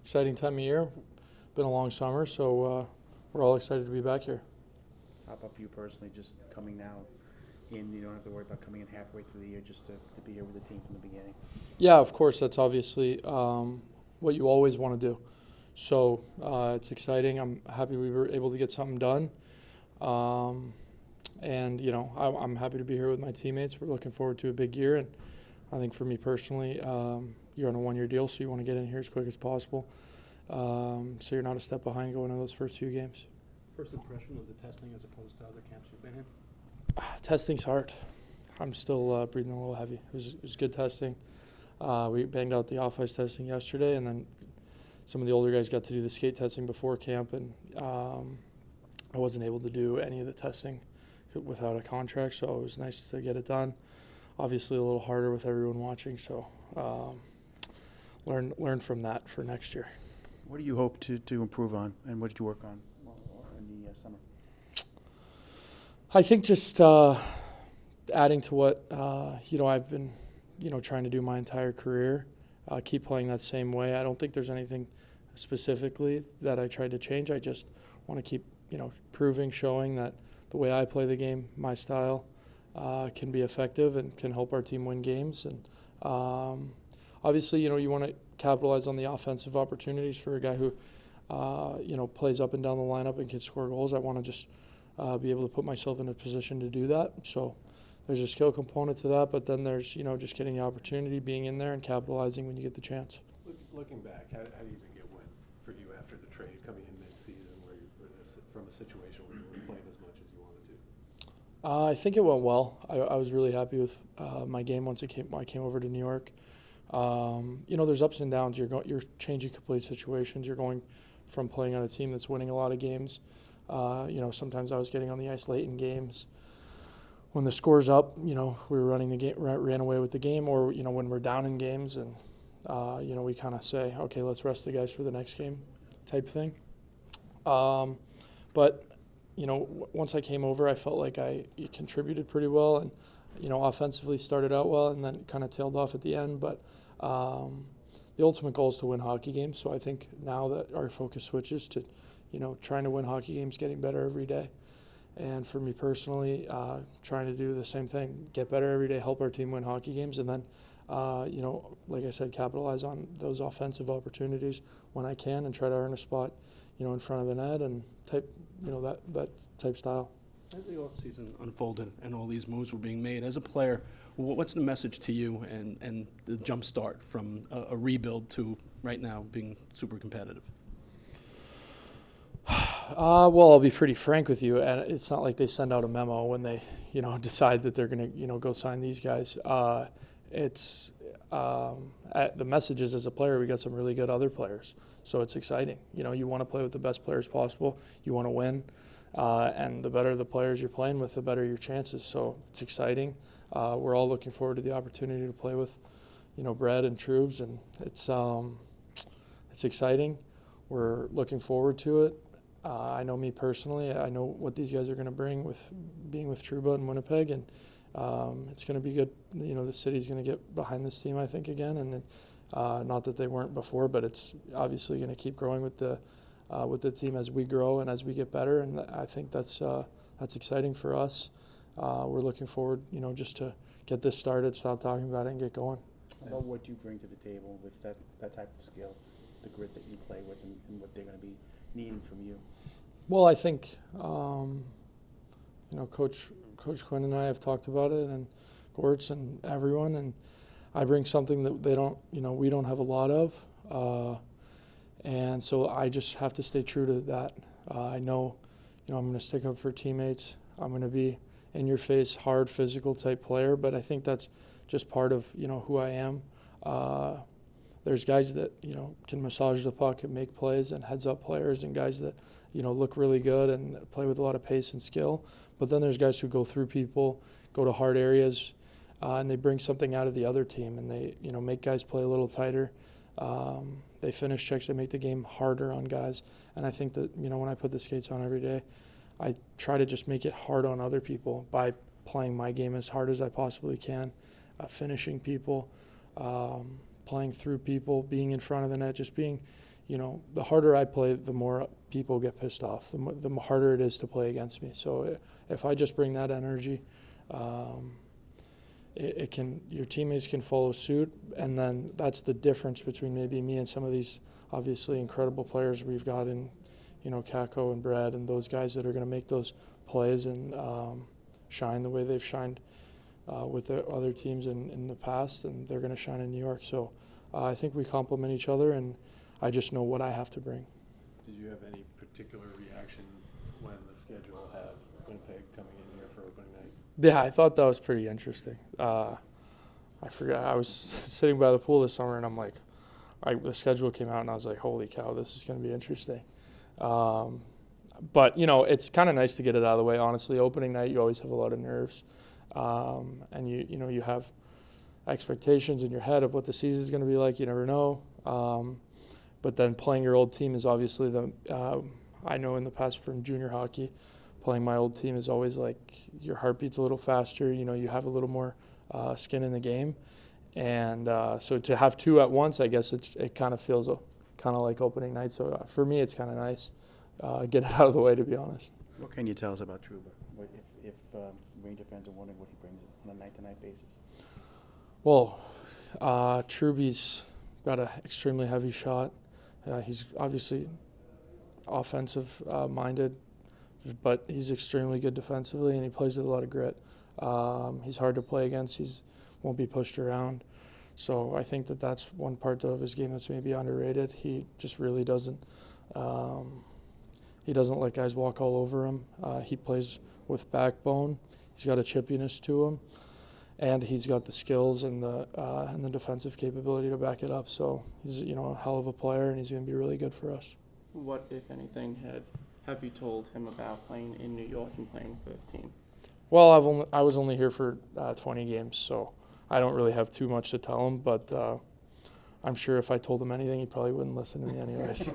exciting time of year. Been a long summer, so we're all excited to be back here. How about for you personally, just coming now in, you don't have to worry about coming in halfway through the year just to be here with the team from the beginning? Yeah, of course, that's obviously what you always want to do. So it's exciting. I'm happy we were able to get something done. And, I'm happy to be here with my teammates. We're looking forward to a big year. And I think for me personally, you're on a one-year deal, so you want to get in here as quick as possible. So you're not a step behind going into those first few games. First impression of the testing as opposed to other camps you've been in? Testing's hard. I'm still breathing a little heavy. It was good testing. We banged out the off-ice testing yesterday, and then some of the older guys got to do the skate testing before camp, and I wasn't able to do any of the testing without a contract, so it was nice to get it done. Obviously a little harder with everyone watching, so learn from that for next year. What do you hope to improve on, and what did you work on in the summer? I think just adding to what I've been trying to do my entire career, keep playing that same way. I don't think there's anything specifically that I tried to change. I just want to keep proving, showing that the way I play the game, my style, can be effective and can help our team win games. And obviously, you want to capitalize on the offensive opportunities for a guy who, plays up and down the lineup and can score goals. I want to just be able to put myself in a position to do that. So there's a skill component to that, but then there's, just getting the opportunity, being in there and capitalizing when you get the chance. Looking back, how do you think it went for you after the trade, coming in mid-season where you were from a situation where you weren't playing as much as you wanted to? I think it went well. I was really happy with my game once I came over to New York. There's ups and downs. You're changing complete situations. You're going from playing on a team that's winning a lot of games. Sometimes I was getting on the ice late in games. When the score's up, we were running the game, ran away with the game, or when we're down in games, and we kind of say, okay, let's rest the guys for the next game, type thing. But once I came over, I felt like I contributed pretty well, and offensively started out well, and then kind of tailed off at the end. But the ultimate goal is to win hockey games. So I think now that our focus switches to, trying to win hockey games, getting better every day. And for me personally, trying to do the same thing, get better every day, help our team win hockey games, and then, like I said, capitalize on those offensive opportunities when I can and try to earn a spot, in front of the net and type, that type style. As the offseason unfolded and all these moves were being made, as a player, what's the message to you and the jump start from a rebuild to right now being super competitive? Well, I'll be pretty frank with you, and it's not like they send out a memo when they, decide that they're going to, go sign these guys. The message is, as a player, we got some really good other players, so it's exciting. You want to play with the best players possible. You want to win, and the better the players you're playing with, the better your chances. So it's exciting. We're all looking forward to the opportunity to play with, Brad and Trubes, and it's exciting. We're looking forward to it. I know me personally. I know what these guys are going to bring with being with Trouba and Winnipeg, and it's going to be good. The city's going to get behind this team, I think, again, and not that they weren't before, but it's obviously going to keep growing with the team as we grow and as we get better, and I think that's exciting for us. We're looking forward, just to get this started, stop talking about it, and get going. How about what you bring to the table with that type of skill, the grit that you play with, and what they're going to be needing from you? Well, I think, Coach Quinn and I have talked about it, and Gortz and everyone, and I bring something that they don't, we don't have a lot of, and so I just have to stay true to that. I know, I'm going to stick up for teammates. I'm going to be in your face, hard, physical type player, but I think that's just part of, who I am. There's guys that, can massage the puck and make plays, and heads-up players, and guys that, look really good and play with a lot of pace and skill. But then there's guys who go through people, go to hard areas, and they bring something out of the other team, and they, make guys play a little tighter. They finish checks, they make the game harder on guys. And I think that, when I put the skates on every day, I try to just make it hard on other people by playing my game as hard as I possibly can, finishing people, playing through people, being in front of the net, just being, the harder I play, the more people get pissed off, the harder it is to play against me. So if I just bring that energy, your teammates can follow suit, and then that's the difference between maybe me and some of these obviously incredible players we've got in, Kako and Brad and those guys that are going to make those plays and shine the way they've shined with the other teams in the past, and they're going to shine in New York. So I think we complement each other, and I just know what I have to bring. Did you have any particular reaction when the schedule had Winnipeg coming in here for opening night? Yeah, I thought that was pretty interesting. I forgot. I was sitting by the pool this summer, and I'm like, the schedule came out, and I was like, holy cow, this is going to be interesting. But, it's kind of nice to get it out of the way, honestly. Opening night, you always have a lot of nerves. And, you have expectations in your head of what the season is going to be like. You never know. But then playing your old team is obviously I know in the past from junior hockey, playing my old team is always like your heart beats a little faster. You have a little more skin in the game. And so to have two at once, I guess it kind of feels kind of like opening night. So for me, it's kind of nice. Get it out of the way, to be honest. What can you tell us about Trouba? If Ranger fans are wondering what he brings on a night-to-night basis? Well, Truby's got an extremely heavy shot. He's obviously offensive-minded, but he's extremely good defensively, and he plays with a lot of grit. He's hard to play against. He won't be pushed around. So I think that's one part of his game that's maybe underrated. He just really doesn't he doesn't let guys walk all over him. He plays with backbone. He's got a chippiness to him, and he's got the skills and the defensive capability to back it up. So he's a hell of a player, and he's going to be really good for us. What, if anything, have you told him about playing in New York and playing for the team? Well, I was only here for 20 games, so I don't really have too much to tell him. But I'm sure if I told him anything, he probably wouldn't listen to me anyways.